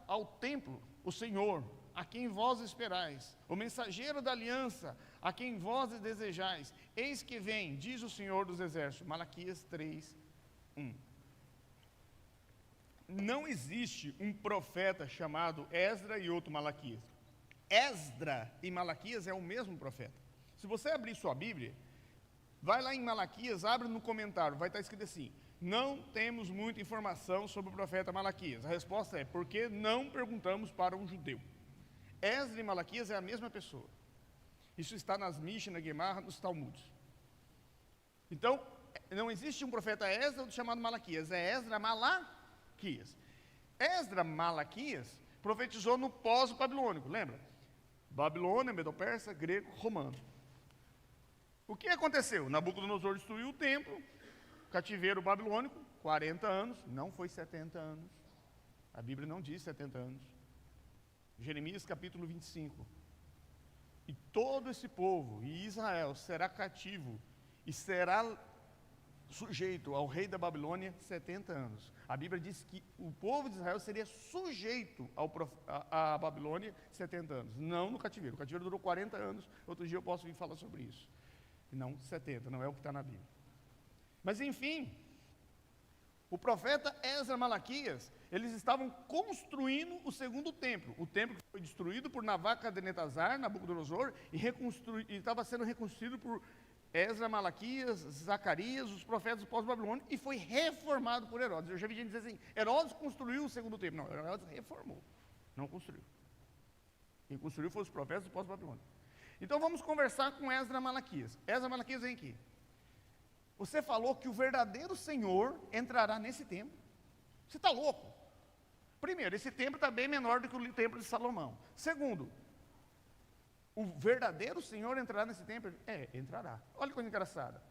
ao templo o Senhor, a quem vós esperais, o mensageiro da aliança, a quem vós desejais. Eis que vem, diz o Senhor dos Exércitos. Malaquias 3:1. Não existe um profeta chamado Esdra e outro Malaquias. Esdra e Malaquias é o mesmo profeta. Se você abrir sua Bíblia, vai lá em Malaquias, abre no comentário, vai estar escrito assim: não temos muita informação sobre o profeta Malaquias. A resposta é, porque não perguntamos para um judeu. Esdra e Malaquias é a mesma pessoa. Isso está nas Mishnah, Gemara, nos Talmudes. Então, não existe um profeta Esdra chamado Malaquias, é Esdra Malaquias. Esdra Malaquias profetizou no pós-babilônico, lembra? Babilônia, Medo-Persa, grego, romano. O que aconteceu? Nabucodonosor destruiu o templo, cativeiro babilônico, 40 anos, não foi 70 anos. A Bíblia não diz 70 anos. Jeremias capítulo 25. E todo esse povo, e Israel, será cativo e será sujeito ao rei da Babilônia 70 anos. A Bíblia diz que o povo de Israel seria sujeito à Babilônia 70 anos, não no cativeiro. O cativeiro durou 40 anos, outro dia eu posso vir falar sobre isso. E não 70, não é o que está na Bíblia. Mas enfim, o profeta Esdra e Malaquias, eles estavam construindo o segundo templo. O templo que foi destruído por Nabúcodonosor, Nabucodonosor, e estava sendo reconstruído por Esdra, Malaquias, Zacarias, os profetas do pós-babilônico, e foi reformado por Herodes. Eu já vi gente dizer assim, Herodes construiu o segundo templo. Não, Herodes reformou, não construiu. Quem construiu foram os profetas do pós-Babilônia. Então vamos conversar com Esdras Malaquias. Esdras Malaquias, vem aqui. Você falou que o verdadeiro Senhor entrará nesse templo. Você está louco? Primeiro, esse templo está bem menor do que o templo de Salomão. Segundo, o verdadeiro Senhor entrará nesse templo? Entrará. Olha que coisa engraçada.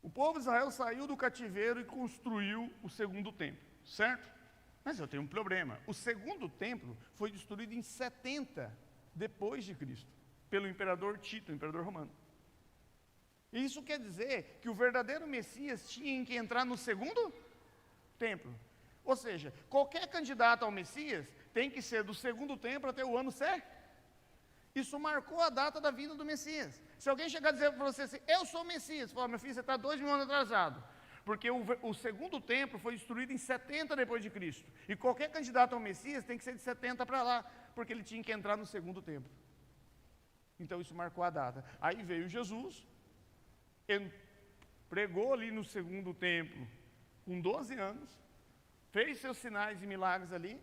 O povo de Israel saiu do cativeiro e construiu o segundo templo, certo? Mas eu tenho um problema. O segundo templo foi destruído em 70 depois de Cristo, pelo imperador Tito, o imperador romano. E isso quer dizer que o verdadeiro Messias tinha que entrar no segundo templo. Ou seja, qualquer candidato ao Messias tem que ser do segundo templo até o ano certo. Isso marcou a data da vinda do Messias. Se alguém chegar a dizer para você assim, eu sou o Messias, fala, meu filho, você está 2000 anos atrasado. Porque o segundo templo foi destruído em 70 depois de Cristo. E qualquer candidato ao Messias tem que ser de 70 para lá, porque ele tinha que entrar no segundo templo. Então isso marcou a data. Aí veio Jesus, pregou ali no segundo templo com 12 anos, fez seus sinais e milagres ali,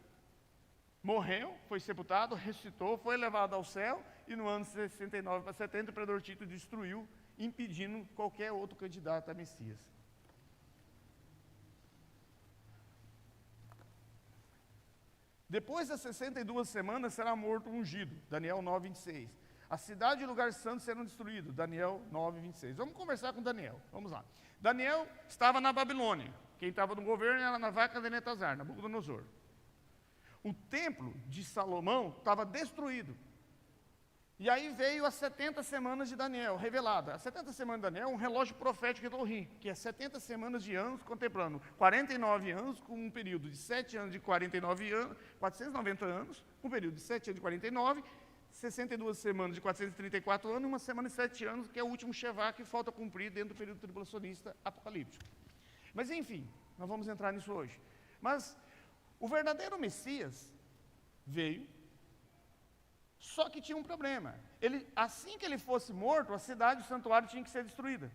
morreu, foi sepultado, ressuscitou, foi levado ao céu, e no ano 69 para 70, o imperador Tito destruiu, impedindo qualquer outro candidato a Messias. Depois das 62 semanas será morto o ungido, Daniel 9, 26. A cidade e o lugar santo serão destruídos, Daniel 9, 26. Vamos conversar com Daniel, vamos lá. Daniel estava na Babilônia, quem estava no governo era Nabúcodonosor, Nabucodonosor. O templo de Salomão estava destruído. E aí veio as 70 semanas de Daniel, revelada. As 70 semanas de Daniel é um relógio profético do Rim, que é 70 semanas de anos contemplando 49 anos, com um período de 7 anos de 49 anos, 490 anos, um período de 7 anos de 49, 62 semanas de 434 anos, e uma semana de 7 anos, que é o último Shevá que falta cumprir dentro do período tribulacionista apocalíptico. Mas enfim, nós vamos entrar nisso hoje. Mas o verdadeiro Messias veio, só que tinha um problema. Assim que ele fosse morto, a cidade e o santuário tinham que ser destruída.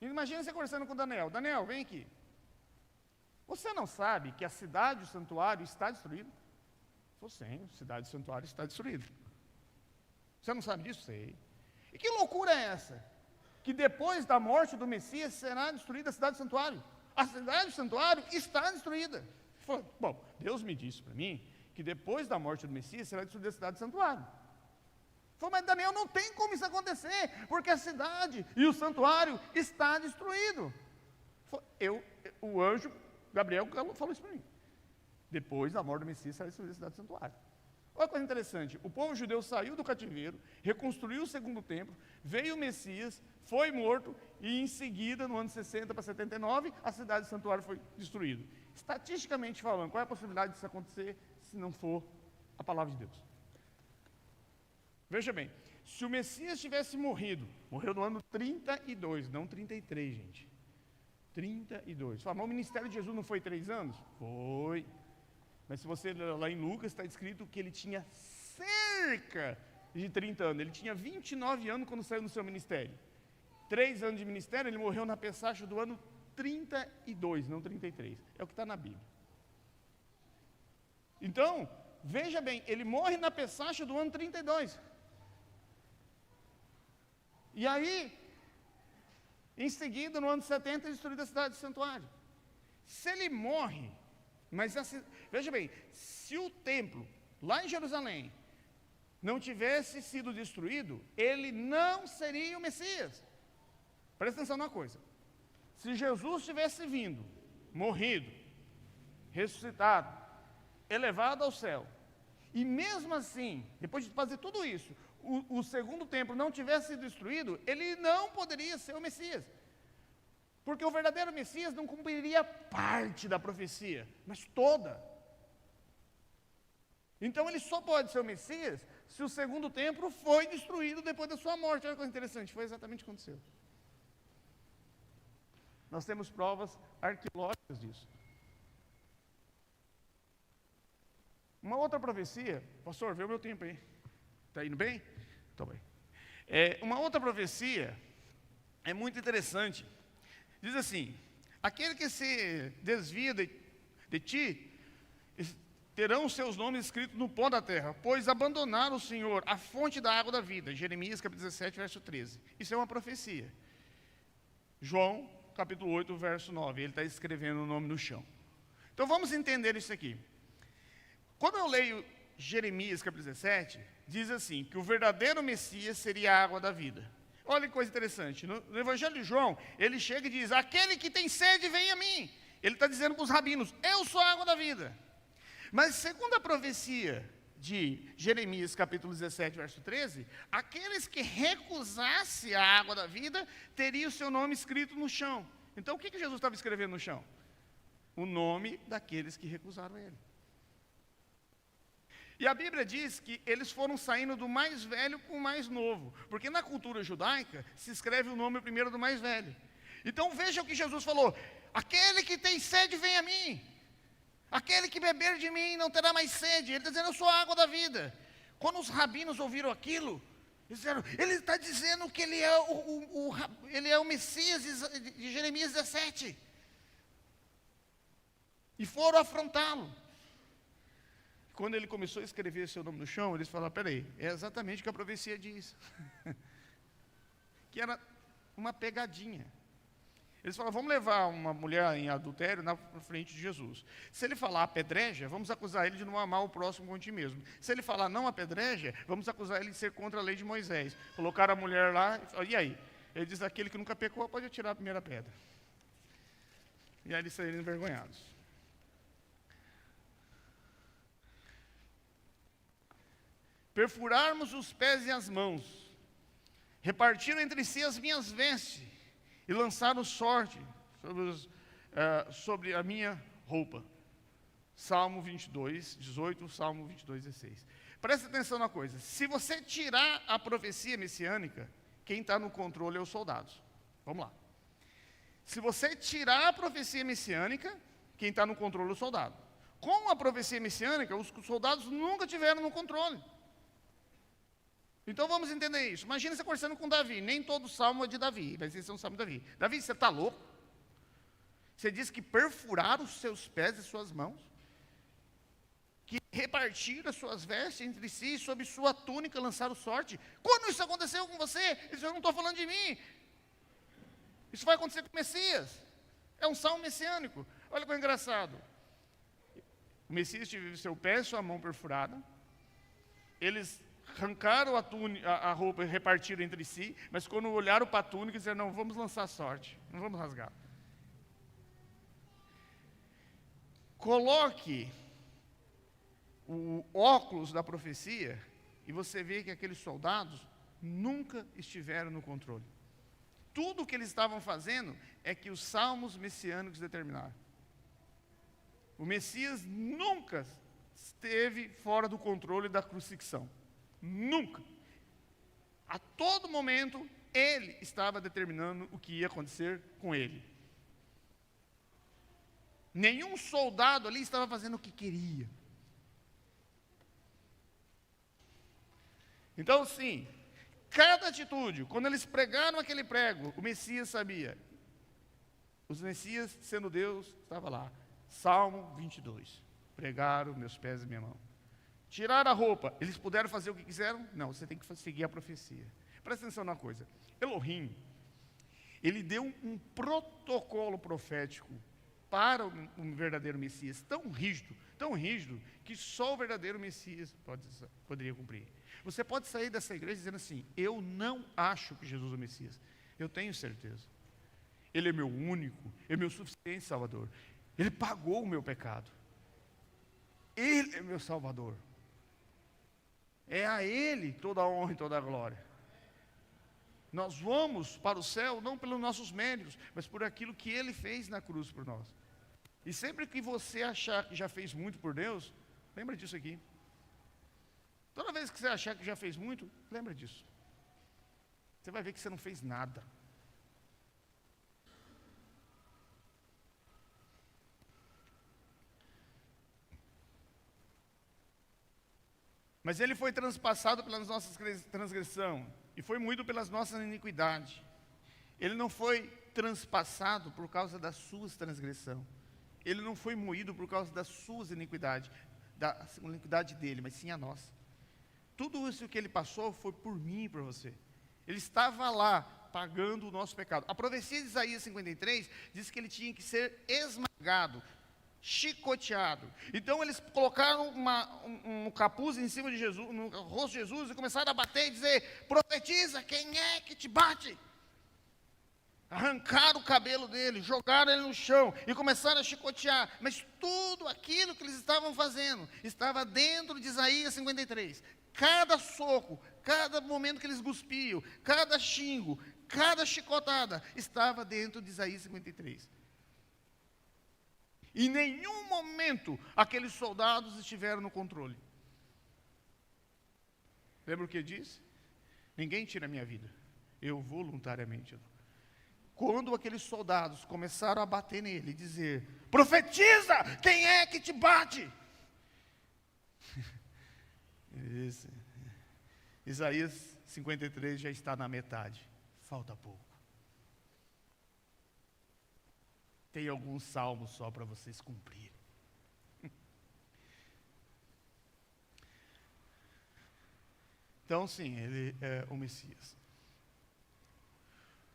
Imagina você conversando com Daniel. Daniel, vem aqui. Você não sabe que a cidade e o santuário está destruído? Sim, a cidade e o santuário está destruído. Você não sabe disso? Sei. E que loucura é essa? Que depois da morte do Messias será destruída a cidade e o santuário. A cidade e o santuário está destruída. Bom, Deus me disse para mim que depois da morte do Messias será destruída a cidade e o santuário. Mas Daniel, não tem como isso acontecer, porque a cidade e o santuário está destruído. O anjo Gabriel falou isso para mim. Depois da morte do Messias será destruída a cidade e o santuário. Olha que coisa interessante, o povo judeu saiu do cativeiro, reconstruiu o segundo templo, veio o Messias, foi morto, e em seguida, no ano 60 para 79, a cidade e o santuário foi destruído. Estatisticamente falando, qual é a possibilidade disso acontecer se não for a palavra de Deus? Veja bem, se o Messias tivesse morrido, morreu no ano 32, não 33, gente. 32. Mas o ministério de Jesus não foi 3 anos? Foi. Mas se você ler lá em Lucas, está escrito que ele tinha cerca de 30 anos. Ele tinha 29 anos quando saiu do seu ministério. 3 anos de ministério, ele morreu na Pessacha do ano 32, não 33. É o que está na Bíblia. Então, veja bem, ele morre na Pessacha do ano 32. E aí, em seguida, no ano 70, é destruída a cidade do santuário. Se ele morre, veja bem, se o templo, lá em Jerusalém, não tivesse sido destruído, ele não seria o Messias. Presta atenção numa coisa. Se Jesus tivesse vindo, morrido, ressuscitado, elevado ao céu, e mesmo assim, depois de fazer tudo isso, o segundo templo não tivesse sido destruído, ele não poderia ser o Messias. Porque o verdadeiro Messias não cumpriria parte da profecia, mas toda. Então ele só pode ser o Messias se o segundo templo foi destruído depois da sua morte. Olha que coisa interessante, foi exatamente o que aconteceu. Nós temos provas arqueológicas disso. Uma outra profecia, pastor, vê o meu tempo aí. Está indo bem? Estou bem. Uma outra profecia é muito interessante. Diz assim: aquele que se desvia de ti terão seus nomes escritos no pó da terra, pois abandonaram o Senhor, a fonte da água da vida. Jeremias capítulo 17, verso 13. Isso é uma profecia. João capítulo 8, verso 9, ele está escrevendo o nome no chão. Então vamos entender isso aqui. Quando eu leio Jeremias capítulo 17, diz assim, que o verdadeiro Messias seria a água da vida. Olha que coisa interessante, no Evangelho de João, ele chega e diz, aquele que tem sede, vem a mim. Ele está dizendo para os rabinos, eu sou a água da vida. Mas segundo a profecia de Jeremias capítulo 17, verso 13, aqueles que recusassem a água da vida, teriam o seu nome escrito no chão. Então o que Jesus estava escrevendo no chão? O nome daqueles que recusaram ele. E a Bíblia diz que eles foram saindo do mais velho para o mais novo, porque na cultura judaica se escreve o nome primeiro do mais velho. Então veja o que Jesus falou, aquele que tem sede vem a mim, aquele que beber de mim não terá mais sede. Ele está dizendo, eu sou a água da vida. Quando os rabinos ouviram aquilo, eles disseram, ele está dizendo que ele é o Messias de Jeremias 17. E foram afrontá-lo. Quando ele começou a escrever seu nome no chão, eles falaram, peraí, é exatamente o que a profecia diz. Que era uma pegadinha. Eles falaram, vamos levar uma mulher em adultério na frente de Jesus. Se ele falar apedreja, vamos acusar ele de não amar o próximo como a ti mesmo. Se ele falar não apedreja, vamos acusar ele de ser contra a lei de Moisés. Colocaram a mulher lá, e aí? Ele diz, aquele que nunca pecou pode atirar a primeira pedra. E aí eles saíram envergonhados. Perfurarmos os pés e as mãos, repartiram entre si as minhas vestes, e lançaram sorte sobre a minha roupa. Salmo 22, 18, Salmo 22, 16. Presta atenção na coisa, se você tirar a profecia messiânica, quem está no controle é os soldados. Vamos lá. Se você tirar a profecia messiânica, quem está no controle é o soldado. Com a profecia messiânica, os soldados nunca tiveram no controle. Então vamos entender isso. Imagina você conversando com Davi. Nem todo salmo é de Davi, mas esse é um salmo de Davi. Davi, você está louco? Você diz que perfuraram os seus pés e suas mãos, que repartiram as suas vestes entre si, e sob sua túnica lançaram sorte. Quando isso aconteceu com você? Ele disse, eu não estou falando de mim. Isso vai acontecer com o Messias. É um salmo messiânico. Olha que engraçado. O Messias teve seu pé e sua mão perfurada. Eles arrancaram a roupa e repartiram entre si, mas quando olharam para a túnica, disseram, não, vamos lançar sorte, não vamos rasgar. Coloque o óculos da profecia e você vê que aqueles soldados nunca estiveram no controle. Tudo o que eles estavam fazendo é que os salmos messiânicos determinaram. O Messias nunca esteve fora do controle da crucifixão. Nunca. A todo momento, ele estava determinando o que ia acontecer com ele. Nenhum soldado ali estava fazendo o que queria. Então, sim, cada atitude, quando eles pregaram aquele prego, o Messias sabia. Os Messias, sendo Deus, estava lá. Salmo 22. Pregaram meus pés e minha mão. Tiraram a roupa, eles puderam fazer o que quiseram? Não, você tem que seguir a profecia. Presta atenção na coisa. Elohim, ele deu um protocolo profético para um verdadeiro Messias, tão rígido, que só o verdadeiro Messias poderia cumprir. Você pode sair dessa igreja dizendo assim, eu não acho que Jesus é o Messias. Eu tenho certeza. Ele é meu único, é meu suficiente Salvador. Ele pagou o meu pecado. Ele é meu Salvador. É a Ele toda a honra e toda a glória. Nós vamos para o céu não pelos nossos méritos, mas por aquilo que Ele fez na cruz por nós. E sempre que você achar que já fez muito por Deus, lembra disso aqui. Toda vez que você achar que já fez muito, lembra disso. Você vai ver que você não fez nada. Mas ele foi transpassado pelas nossas transgressões e foi moído pelas nossas iniquidades. Ele não foi transpassado por causa das suas transgressões. Ele não foi moído por causa das suas iniquidades. da iniquidade dele, mas sim a nossa. Tudo isso que ele passou foi por mim e por você. Ele estava lá, pagando o nosso pecado. A profecia de Isaías 53 diz que ele tinha que ser esmagado, chicoteado. Então eles colocaram um capuz em cima de Jesus, no rosto de Jesus, e começaram a bater e dizer: profetiza, quem é que te bate? Arrancaram o cabelo dele, jogaram ele no chão e começaram a chicotear. Mas tudo aquilo que eles estavam fazendo estava dentro de Isaías 53. Cada soco, cada momento que eles cuspiam, cada xingo, cada chicotada estava dentro de Isaías 53. Em nenhum momento aqueles soldados estiveram no controle. Lembra o que disse? Ninguém tira a minha vida, eu voluntariamente. Quando aqueles soldados começaram a bater nele e dizer: profetiza, quem é que te bate? Isaías 53 já está na metade, falta pouco. Tem alguns salmos só para vocês cumprirem. Então, sim, ele é o Messias.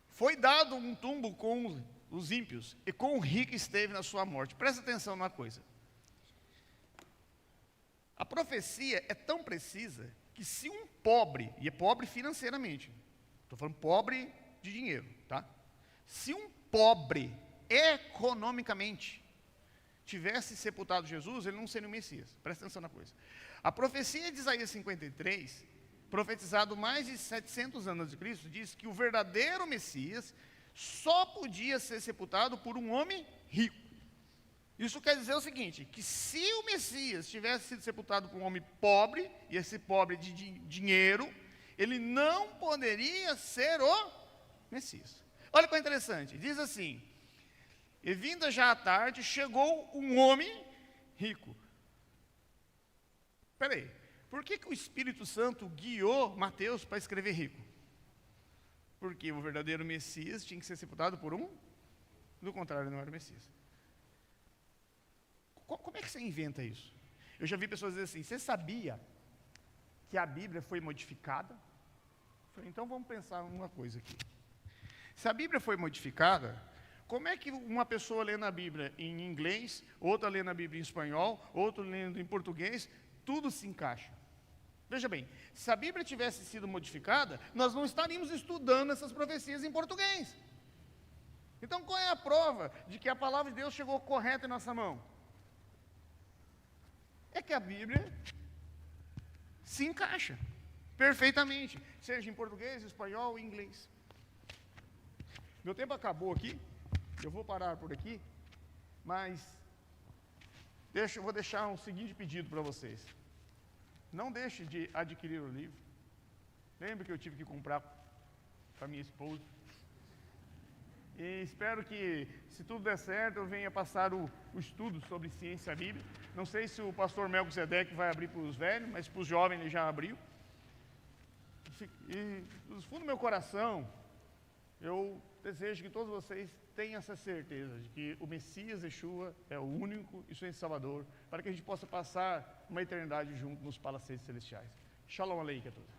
Foi dado um tumbo com os ímpios, e com o rico esteve na sua morte. Presta atenção numa coisa. A profecia é tão precisa que se um pobre, e é pobre financeiramente, estou falando pobre de dinheiro, tá? Se um pobre, economicamente, tivesse sepultado Jesus, ele não seria o Messias. Presta atenção na coisa. A profecia de Isaías 53, profetizado mais de 700 anos antes de Cristo, diz que o verdadeiro Messias só podia ser sepultado por um homem rico. Isso quer dizer o seguinte, que se o Messias tivesse sido sepultado por um homem pobre, e esse pobre de dinheiro, ele não poderia ser o Messias. Olha que interessante, diz assim: e vinda já à tarde, chegou um homem rico. Espera aí, por que o Espírito Santo guiou Mateus para escrever rico? Porque o verdadeiro Messias tinha que ser sepultado por um, do contrário, não era o Messias. Como é que você inventa isso? Eu já vi pessoas dizer assim: você sabia que a Bíblia foi modificada? Eu falei, então vamos pensar numa coisa aqui. Se a Bíblia foi modificada, como é que uma pessoa lendo a Bíblia em inglês, outra lendo a Bíblia em espanhol, outra lendo em português, tudo se encaixa? Veja bem, se a Bíblia tivesse sido modificada, nós não estaríamos estudando essas profecias em português. Então qual é a prova de que a palavra de Deus chegou correta em nossa mão? É que a Bíblia se encaixa perfeitamente, seja em português, espanhol ou inglês. Meu tempo acabou aqui, eu vou parar por aqui, mas eu vou deixar um seguinte pedido para vocês. Não deixe de adquirir o livro. Lembra que eu tive que comprar para minha esposa. E espero que, se tudo der certo, eu venha passar o estudo sobre ciência bíblica. Não sei se o pastor Melquisedeque vai abrir para os velhos, mas para os jovens ele já abriu. E do fundo do meu coração, eu desejo que todos vocês tenham essa certeza de que o Messias Yeshua é o único e suficiente Salvador, para que a gente possa passar uma eternidade junto nos palacetes celestiais. Shalom Aleichem a todos.